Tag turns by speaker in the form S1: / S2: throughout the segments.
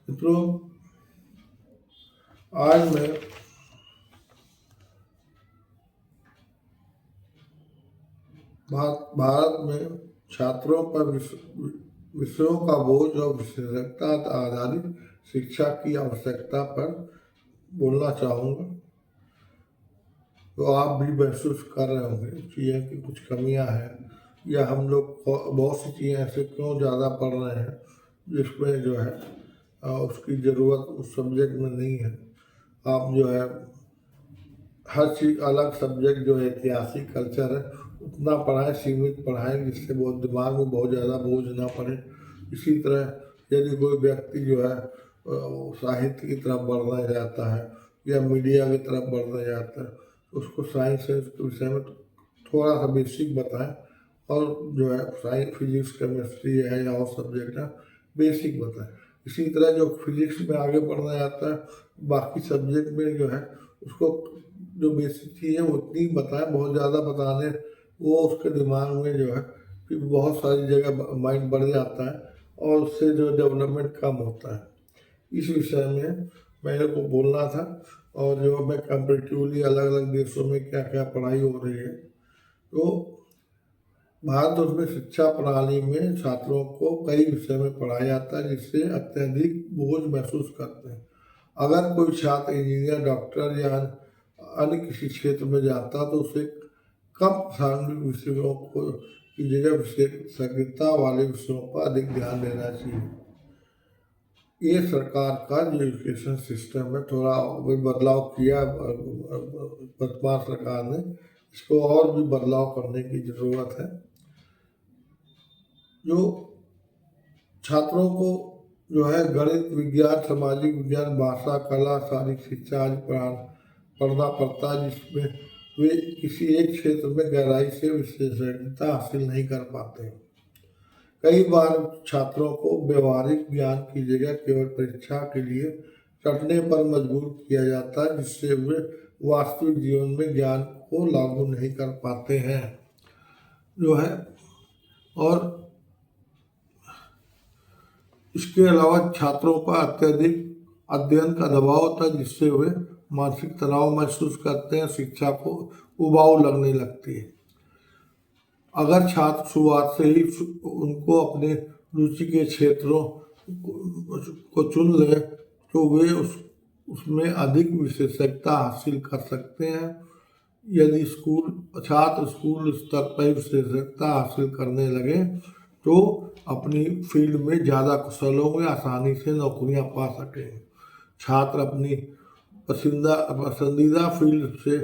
S1: मित्रों, आज मैं भारत में छात्रों पर विषयों का बोझ और विशेषज्ञता आधारित शिक्षा की आवश्यकता पर बोलना चाहूँगा। तो आप भी महसूस कर रहे होंगे चीज़ें कि कुछ कमियां हैं, या हम लोग बहुत सी चीज़ें ऐसे क्यों ज़्यादा पढ़ रहे हैं जिसमें जो है उसकी ज़रूरत उस सब्जेक्ट में नहीं है। आप जो है हर चीज़ अलग सब्जेक्ट जो है ऐतिहासिक कल्चर है उतना पढ़ाएं, सीमित पढ़ाएं जिससे बहुत दिमाग में बहुत ज़्यादा बोझ ना पड़े। इसी तरह यदि कोई व्यक्ति जो है साहित्य की तरफ बढ़ना चाहता है या मीडिया की तरफ बढ़ना चाहता है, उसको साइंस के विषय में थोड़ा सा बेसिक बताएं, और जो है साइंस, फिजिक्स, केमिस्ट्री है या और सब्जेक्ट है बेसिक बताएं। इसी तरह जो फिजिक्स में आगे बढ़ना चाहता है, बाकी सब्जेक्ट में जो है उसको जो बेसिक चीज़ है उतनी बताएं, बहुत ज़्यादा बताने वो उसके दिमाग में जो है कि बहुत सारी जगह माइंड बढ़ जाता है और उससे जो डेवलपमेंट कम होता है। इस विषय में मेरे को बोलना था। और जो मैं कंपेरेटिवली अलग अलग देशों में क्या क्या पढ़ाई हो रही है, तो भारत उसमें शिक्षा प्रणाली में छात्रों को कई विषय में पढ़ाया जाता है जिससे अत्यधिक बोझ महसूस करते हैं। अगर कोई छात्र इंजीनियर, डॉक्टर या अन्य किसी क्षेत्र में जाता तो उसे कम प्रासंगिक विषयों को की जगह विशेषज्ञता वाले विषयों पर अधिक ध्यान देना चाहिए। ये सरकार का जो एजुकेशन सिस्टम है थोड़ा भी बदलाव किया वर्तमान सरकार ने, इसको और भी बदलाव करने की जरूरत है। जो छात्रों को जो है गणित, विज्ञान, सामाजिक विज्ञान, भाषा, कला, शारीरिक शिक्षा आदि पढ़ना पड़ता है जिसमें वे किसी एक क्षेत्र में गहराई से विशेषज्ञता हासिल नहीं कर पाते। कई बार छात्रों को व्यवहारिक ज्ञान की जगह केवल परीक्षा के लिए रटने पर मजबूर किया जाता है जिससे वे वास्तविक जीवन में ज्ञान को लागू नहीं कर पाते हैं जो है। और इसके अलावा छात्रों पर अत्यधिक अध्ययन का दबाव होता है जिससे वे मानसिक तनाव महसूस करते हैं, शिक्षा को उबाऊ लगने लगती है। अगर छात्र शुरुआत से ही उनको अपने रुचि के क्षेत्रों को चुन ले तो वे उसमें अधिक विशेषज्ञता हासिल कर सकते हैं। यदि छात्र स्कूल स्तर पर विशेषज्ञता हासिल करने लगे तो अपनी फील्ड में ज़्यादा कुशल होंगे, आसानी से नौकरियां पा सकेंगे। छात्र अपनी पसंदीदा फील्ड से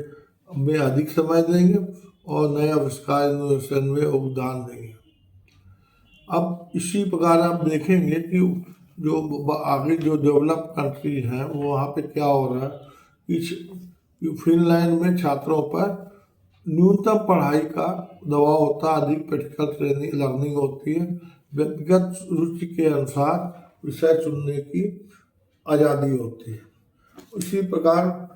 S1: में अधिक समय देंगे और नए आविष्कार, इनोवेशन में योगदान देंगे। अब इसी प्रकार आप देखेंगे कि जो आगे जो डेवलप कंट्री हैं वो वहाँ पे क्या हो रहा है कि फिनलैंड में छात्रों पर न्यूनतम पढ़ाई का दबाव होता है, अधिक प्रैक्टिकल ट्रेनिंग लर्निंग होती है, व्यक्तिगत रुचि के अनुसार विषय चुनने की आज़ादी होती है। इसी प्रकार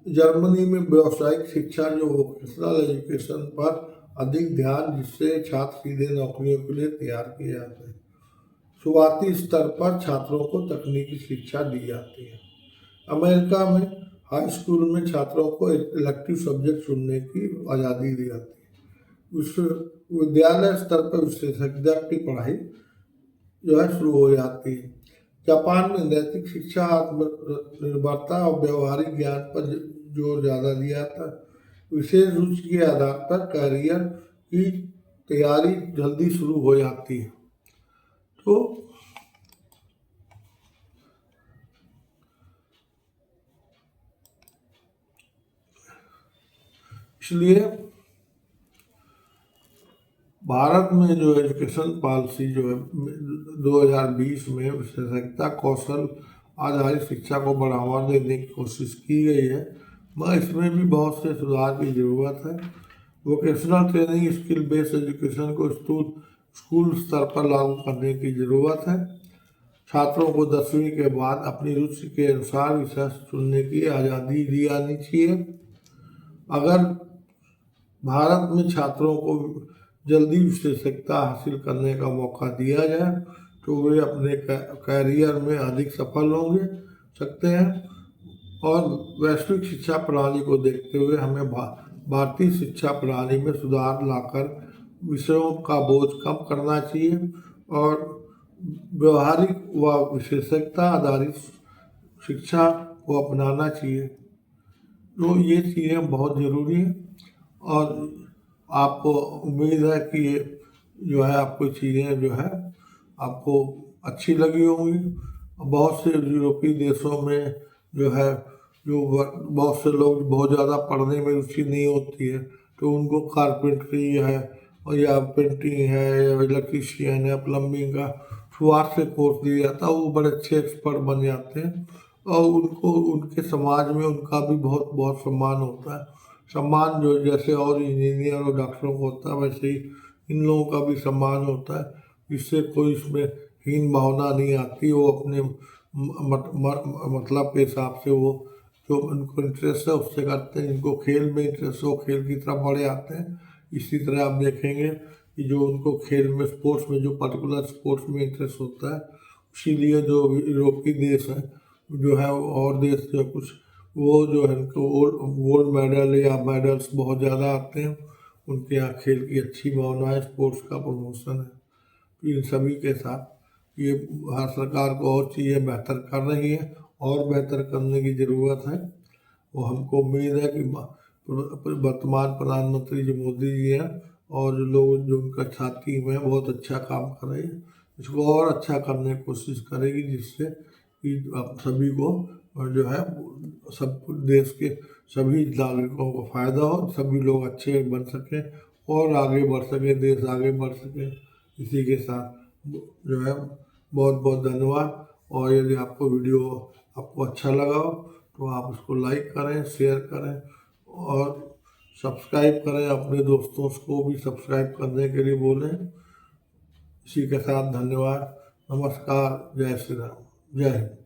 S1: जर्मनी में व्यावसायिक शिक्षा जो वोकेशनल एजुकेशन पर अधिक ध्यान, जिससे छात्र सीधे नौकरियों के लिए तैयार किए जाते हैं। शुरुआती स्तर पर छात्रों को तकनीकी शिक्षा दी जाती है। अमेरिका में हाई स्कूल में छात्रों को इलेक्टिव सब्जेक्ट चुनने की आज़ादी दी जाती है। विश्वविद्यालय स्तर पर विशेषज्ञता की पढ़ाई जो है शुरू हो जाती है। जापान में नैतिक शिक्षा, आत्मनिर्भरता और व्यवहारिक ज्ञान पर जोर ज़्यादा दिया जाता है। विशेष रुचि के आधार पर करियर की तैयारी जल्दी शुरू हो जाती है। तो इसलिए भारत में जो एजुकेशन पॉलिसी जो है 2020 में विशेषज्ञता कौशल आधारित शिक्षा को बढ़ावा देने की कोशिश की गई है, मगर इसमें भी बहुत से सुधार की ज़रूरत है। Vocational training, skill based education को स्कूल स्तर पर लागू करने की ज़रूरत है। छात्रों को 10वीं के बाद अपनी रुचि के अनुसार विषय चुनने की आज़ादी दी जानी चाहिए। अगर भारत में छात्रों को जल्दी विशेषज्ञता हासिल करने का मौका दिया जाए तो वे अपने कैरियर में अधिक सफल होंगे सकते हैं। और वैश्विक शिक्षा प्रणाली को देखते हुए हमें भारतीय शिक्षा प्रणाली में सुधार लाकर विषयों का बोझ कम करना चाहिए और व्यवहारिक व विशेषज्ञता आधारित शिक्षा को अपनाना चाहिए। तो ये चीज़ें बहुत ज़रूरी हैं और आपको उम्मीद है कि ये जो है आपको चीज़ें जो है आपको अच्छी लगी होंगी। बहुत से यूरोपीय देशों में जो है बहुत से लोग बहुत ज़्यादा पढ़ने में रुचि नहीं होती है, तो उनको कारपेंटरी है और या पेंटिंग है या इलेक्ट्रीशियन है, प्लम्बिंग का शुरुआत से कोर्स दिया जाता है, वो बड़े अच्छे एक्सपर्ट बन जाते हैं और उनको उनके समाज में उनका भी बहुत बहुत सम्मान होता है। सम्मान जो जैसे और इंजीनियर और डॉक्टरों को होता है वैसे ही इन लोगों का भी सम्मान होता है। इससे कोई इसमें हीन भावना नहीं आती। वो अपने मतलब के हिसाब से वो जो उनको इंटरेस्ट है उससे करते हैं। जिनको खेल में इंटरेस्ट है वो खेल की तरफ बढ़े आते हैं। इसी तरह आप देखेंगे कि जो उनको खेल में स्पोर्ट्स में जो पर्टिकुलर स्पोर्ट्स में इंटरेस्ट होता है, इसीलिए जो यूरोपीय देश है जो है और देश जो कुछ वो जो है उनको गोल्ड मेडल या मेडल्स बहुत ज़्यादा आते हैं। उनके यहाँ खेल की अच्छी भावना है, स्पोर्ट्स का प्रमोशन है। इन सभी के साथ ये भारत सरकार को और चीज़ें बेहतर कर रही है और बेहतर करने की ज़रूरत है। वो हमको उम्मीद है कि वर्तमान प्रधानमंत्री जो मोदी जी हैं और जो लोग जो उनका साथी में बहुत अच्छा काम कर रहे हैं, इसको और अच्छा करने की कोशिश करेगी जिससे कि आप सभी को जो है सब देश के सभी नागरिकों को फ़ायदा हो, सभी लोग अच्छे बन सकें और आगे बढ़ सकें, देश आगे बढ़ सके। इसी के साथ जो है बहुत बहुत धन्यवाद। और यदि आपको वीडियो आपको अच्छा लगा हो तो आप उसको लाइक करें, शेयर करें और सब्सक्राइब करें। अपने दोस्तों को भी सब्सक्राइब करने के लिए बोलें। इसी के साथ धन्यवाद, नमस्कार, जय श्री राम, जय हिंद।